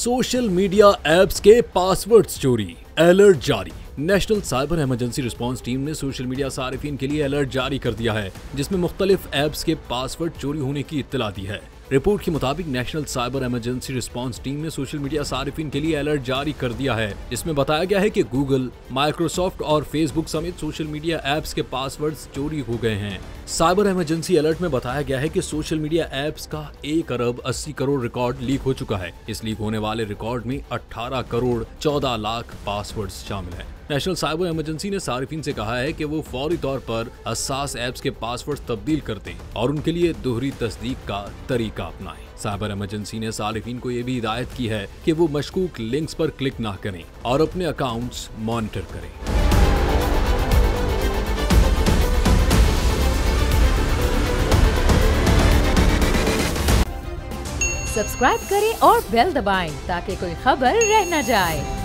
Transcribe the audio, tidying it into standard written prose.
Social media apps के passwords चोरी, alert जारी। National cyber emergency response team ने सोशल मीडिया सारिफिन के लिए अलर्ट जारी कर दिया है, जिसमें मुख्तलिफ ऐप्स के पासवर्ड चोरी होने की इत्तला दी है। रिपोर्ट के मुताबिक national cyber emergency response team ने सोशल मीडिया सारिफिन के लिए अलर्ट जारी कर दिया है। इसमें बताया गया है कि गूगल, माइक्रोसॉफ्ट और फेसबुक समेत सोशल मीडिया ऐप्स के पासवर्ड्स चोरी हो गए हैं। साइबर इमरजेंसी अलर्ट में बताया गया है कि सोशल मीडिया ऐप्स का 1 अरब 80 करोड़ रिकॉर्ड लीक हो चुका है। इस लीक होने वाले रिकॉर्ड में 18 करोड़ 14 लाख पासवर्ड्स शामिल हैं। नेशनल साइबर इमरजेंसी ने सारिफिन से कहा है कि वो फौरी तौर पर हसास ऐप्स के पासवर्ड्स तब्दील कर दें और उनके लिए दोहरी तस्दीक का तरीका अपनाएं। साइबर इमरजेंसी ने सारिफिन को ये भी हिदायत की है कि वो मशकूक लिंक्स पर क्लिक ना करें और अपने अकाउंट्स मॉनिटर करें। सब्सक्राइब करें और बेल दबाएं ताकि कोई खबर रह न जाए।